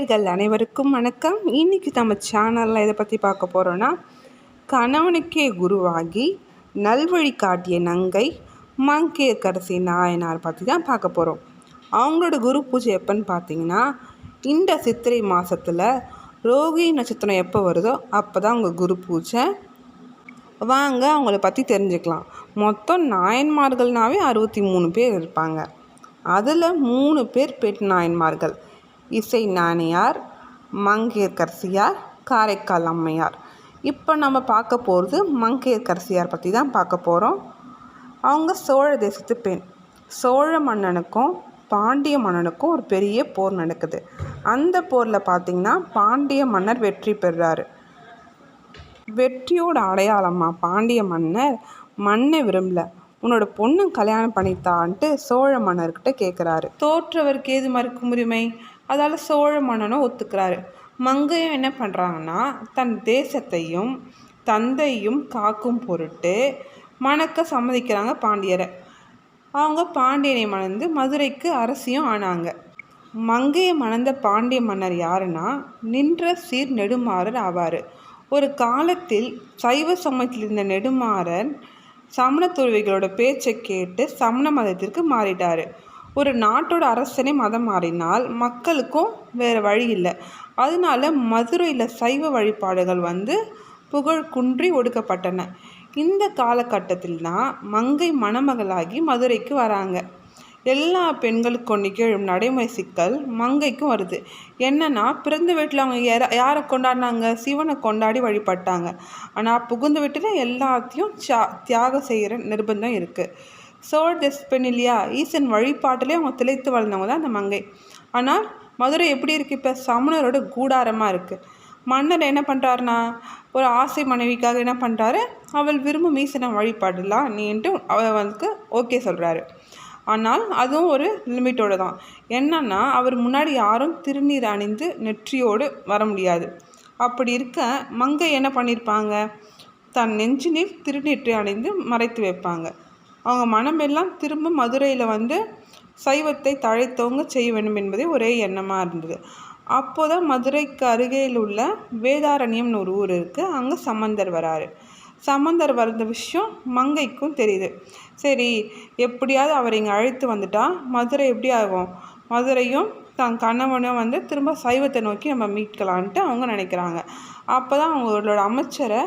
நேயர்கள் அனைவருக்கும் வணக்கம். இன்றைக்கி நம்ம சேனலில் இதை பற்றி பார்க்க போகிறோன்னா, கணவனுக்கே குருவாகி நல்வழி காட்டிய நங்கை மங்கையர்க்கரசி நாயனார் பற்றி தான் பார்க்க போகிறோம். அவங்களோட குரு பூஜை எப்போன்னு பார்த்தீங்கன்னா, இந்த சித்திரை மாதத்தில் ரோகிணி நட்சத்திரம் எப்போ வருதோ அப்போ தான் அவங்க குரு பூஜை. வாங்க அவங்கள பற்றி தெரிஞ்சுக்கலாம். மொத்தம் நாயன்மார்கள்னாவே 63 பேர் இருப்பாங்க. அதில் 3 பேர் பெண் நாயன்மார்கள். இசை நாணியார், மங்கையர்க்கரசியார், காரைக்கால் அம்மையார். இப்போ நம்ம பார்க்க போகிறது மங்கையர்க்கரசியார் பற்றி தான் பார்க்க போகிறோம். அவங்க சோழ தேசத்து பெண். சோழ மன்னனுக்கும் பாண்டிய மன்னனுக்கும் ஒரு பெரிய போர் நடக்குது. அந்த போரில் பார்த்திங்கன்னா பாண்டிய மன்னர் வெற்றி பெறுறாரு. வெற்றியோட அடையாளமாக பாண்டிய மன்னர் மண்ணை விரும்பல, உன்னோட பொண்ணு கல்யாணம் பண்ணித்தான்ட்டு சோழ மன்னர்கிட்ட கேட்குறாரு. தோற்றவருக்கு ஏது மறுக்கும் உரிமை? அதால் சோழ மன்னனும் ஒத்துக்கிறாரு. மங்கையும் என்ன பண்ணுறாங்கன்னா, தன் தேசத்தையும் தந்தையும் காக்கும் பொருட்டு மணக்க சம்மதிக்கிறாங்க பாண்டியரை. அவங்க பாண்டியனை மணந்து மதுரைக்கு அரசியும் ஆனாங்க. மங்கையை மணந்த பாண்டிய மன்னர் யாருன்னா, நின்ற சீர் நெடுமாறர் ஆவார். ஒரு காலத்தில் சைவ சமயத்தில் இருந்த நெடுமாறன் சமண துறவிகளோட பேச்சை கேட்டு சமண மதத்திற்கு மாறிட்டார். ஒரு நாட்டோட அரசனே மதம் மாறினால் மக்களுக்கும் வேறு வழி இல்லை. அதனால மதுரையில் சைவ வழிபாடுகள் புகழ் குன்றி ஒடுக்கப்பட்டன. இந்த காலகட்டத்தில் தான் மங்கை மணமகளாகி மதுரைக்கு வராங்க. எல்லா பெண்களுக்கும் நிகழும் நடைமுறை சிக்கல் மங்கைக்கும் வருது. என்னன்னா, பிறந்த வீட்டில் அவங்க யாரை கொண்டாடினாங்க? சிவனை கொண்டாடி வழிபட்டாங்க. ஆனால் புகுந்த வீட்டில் எல்லாத்தையும் தியாகம் செய்கிற நிர்பந்தம் இருக்குது. சோழ தேச பெண் இல்லையா, ஈசன் வழிபாட்டிலே அவங்க திளைத்து வளர்ந்தவங்க தான் அந்த மங்கை. ஆனால் மதுரை எப்படி இருக்குது? இப்போ சமணரோட கூடாரமாக இருக்குது. மன்னர் என்ன பண்ணுறாருனா, ஒரு ஆசை மனைவிக்காக என்ன பண்ணுறாரு, அவள் விரும்பும் ஈசனை வழிபாடலாம் நீன்ட்டு அவளுக்கு ஓகே சொல்கிறாரு. ஆனால் அதுவும் ஒரு லிமிட்டோடு தான். என்னன்னா, அவர் முன்னாடி யாரும் திருநீர் அணிந்து நெற்றியோடு வர முடியாது. அப்படி இருக்க மங்கை என்ன பண்ணியிருப்பாங்க, தன் நெஞ்சினில் திருநீற்றை அணிந்து மறைத்து வைப்பாங்க. அவங்க மனமெல்லாம் திரும்ப மதுரையில் சைவத்தை தழைத்தவங்க செய்ய வேண்டும் என்பதே ஒரே எண்ணமாக இருந்தது. அப்போதான் மதுரைக்கு அருகில் உள்ள வேதாரண்யம்னு ஒரு ஊர் இருக்குது. அங்கே சம்பந்தர் வராரு. சம்பந்தர் வந்த விஷயம் மங்கைக்கும் தெரியுது. சரி, எப்படியாவது அவர் இங்கே அழைத்து வந்துட்டா மதுரை எப்படி ஆகும்? மதுரையும் தன் கணவனும் திரும்ப சைவத்தை நோக்கி நம்ம மீட்கலான்ட்டு அவங்க நினைக்கிறாங்க. அப்போ தான் அவங்களோட அமைச்சரை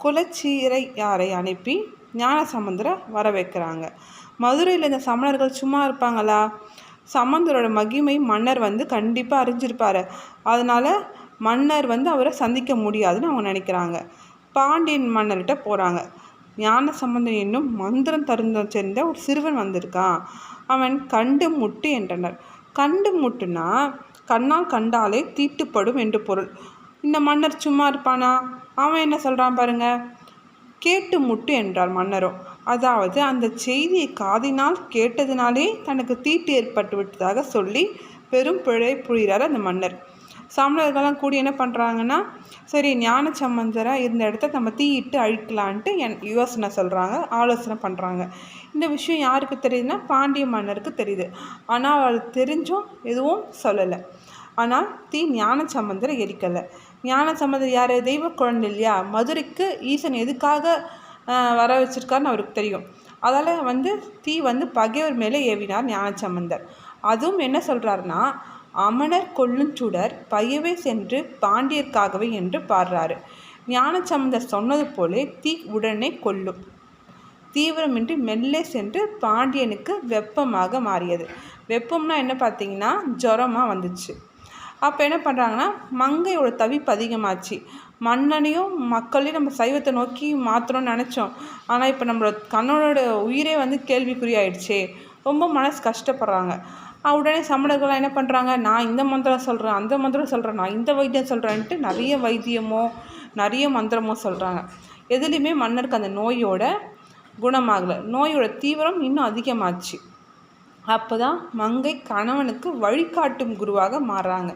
குலச்சிறையாரை அனுப்பி ஞானசம்பந்தரை வர வைக்கிறாங்க. மதுரையில் இந்த சமணர்கள் சும்மா இருப்பாங்களா? சம்பந்தரோட மகிமை மன்னர் கண்டிப்பாக அறிஞ்சிருப்பார். அதனால் மன்னர் அவரை சந்திக்க முடியாதுன்னு அவங்க நினைக்கிறாங்க. பாண்டியன் மன்னர்கிட்ட போகிறாங்க. ஞான சம்பந்தன் என்னும் மந்திரம் தருந்த சேர்ந்த ஒரு சிறுவன் வந்திருக்கான். அவன் கண்டு முட்டு என்றனர். கண்டு முட்டுனா கண்ணால் கண்டாலே தீட்டுப்படும் என்று பொருள். இந்த மன்னர் சும்மா இருப்பானா? அவன் என்ன சொல்கிறான் பாருங்க. கேட்டு முட்டு என்றார் மன்னரும். அதாவது அந்த செய்தியை காதினால் கேட்டதினாலே தனக்கு தீட்டு ஏற்பட்டு விட்டதாக சொல்லி பெரும் பிழை புரிகிறார் அந்த மன்னர். சமணர்கள்லாம் கூடி என்ன பண்ணுறாங்கன்னா, சரி ஞான சம்பந்தரை இருந்த இடத்த நம்ம தீயிட்டு அழிக்கலான்ட்டு ஆலோசனை பண்ணுறாங்க. இந்த விஷயம் யாருக்கு தெரியுதுன்னா, பாண்டிய மன்னருக்கு தெரியுது. ஆனால் அவள் தெரிஞ்சும் எதுவும் சொல்லலை. ஆனால் ஞான சம்பந்தரை எரிக்கலை. ஞான சம்பந்தர் யார்? தெய்வ குழந்தை இல்லையா? மதுரைக்கு ஈசன் எதுக்காக வர வச்சிருக்காருன்னு அவருக்கு தெரியும். அதால் தீ பகைவர் மேலே ஏவினார் ஞானசம்பந்தர். அதுவும் என்ன சொல்கிறாருன்னா, அமனர் கொல்லும் சுடர் பையவே சென்று பாண்டியர்க்காகவே என்று பாடுறாரு. ஞானசம்பந்தர் சொன்னது போலே தீ உடனே கொல்லும். தீவிரமின்றி மெல்லே சென்று பாண்டியனுக்கு வெப்பமாக மாறியது. வெப்பம்னா என்ன பார்த்தீங்கன்னா, ஜுரமாக வந்துச்சு. அப்போ என்ன பண்ணுறாங்கன்னா, மங்கையோட தவிப்பு அதிகமாச்சு. மன்னனையும் மக்களையும் நம்ம சைவத்தை நோக்கி மாற்றணும்னு நினச்சோம். ஆனால் இப்போ நம்மளோட கண்ணனோட உயிரே கேள்விக்குறியாயிடுச்சே. ரொம்ப மனசு கஷ்டப்படுறாங்க. உடனே சமணர்கள்லாம் என்ன பண்ணுறாங்க, நான் இந்த மந்திரம் சொல்கிறேன், அந்த மந்திரம் சொல்கிறேன், நான் இந்த வைத்தியம் சொல்கிறேன்ட்டு நிறைய வைத்தியமோ நிறைய மந்திரமோ சொல்கிறாங்க. எதுலேயுமே மன்னருக்கு அந்த நோயோட குணமாகலை. நோயோட தீவிரம் இன்னும் அதிகமாச்சு. அப்போ தான் மங்கை கணவனுக்கு வழிகாட்டும் குருவாக மாறுறாங்க.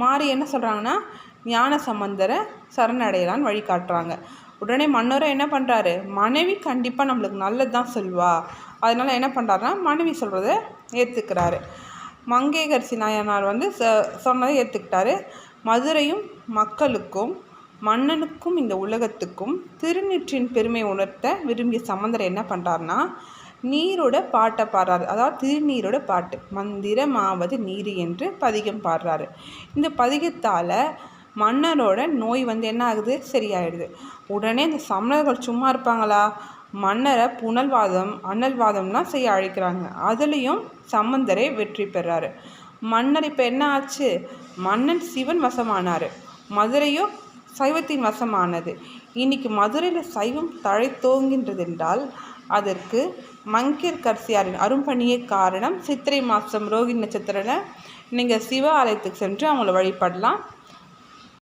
மாறி என்ன சொல்கிறாங்கன்னா, ஞான சம்பந்தரை சரணடையலான்னு வழிகாட்டுறாங்க. உடனே மன்னரும் என்ன பண்ணுறாரு, மனைவி கண்டிப்பாக நம்மளுக்கு நல்லது தான் சொல்வா. அதனால் என்ன பண்ணுறாருன்னா, மனைவி சொல்கிறத ஏற்றுக்கிறாரு. மங்கையர்கரசி நாயனார் வந்து சொன்னதை ஏற்றுக்கிட்டாரு. மதுரையும் மக்களுக்கும் மன்னனுக்கும் இந்த உலகத்துக்கும் திருநீற்றின் பெருமை உணர்த்த விரும்பிய சம்பந்தர் என்ன பண்ணுறாருனா நீரோட பாட்டை பாடுறாரு. அதாவது திருநீரோட பாட்டு, மந்திரமாவது நீர் என்று பதிகம் பாடுறாரு. இந்த பதிகத்தால் மன்னரோட நோய் வந்து என்ன ஆகுது, சரியாயிடுது. உடனே இந்த சமணர்கள் சும்மா இருப்பாங்களா? மன்னரை புனல்வாதம் அனல்வாதம்லாம் செய்ய அழைக்கிறாங்க. அதுலேயும் சம்பந்தரே வெற்றி பெறாரு. மன்னர் இப்போ என்ன ஆச்சு, மன்னன் சிவன் வசமானார், மதுரையோ சைவத்தின் வசமானது. இன்னைக்கு மதுரையில் சைவம் தழைத்தோங்கின்றது என்றால் அதற்கு மங்கையர்கரசியாரின் அரும்பணியே காரணம். சித்திரை மாதம் ரோகிணி நட்சத்திரத்தில் நீங்கள் சிவ ஆலயத்துக்கு சென்று அவங்கள வழிபடலாம்.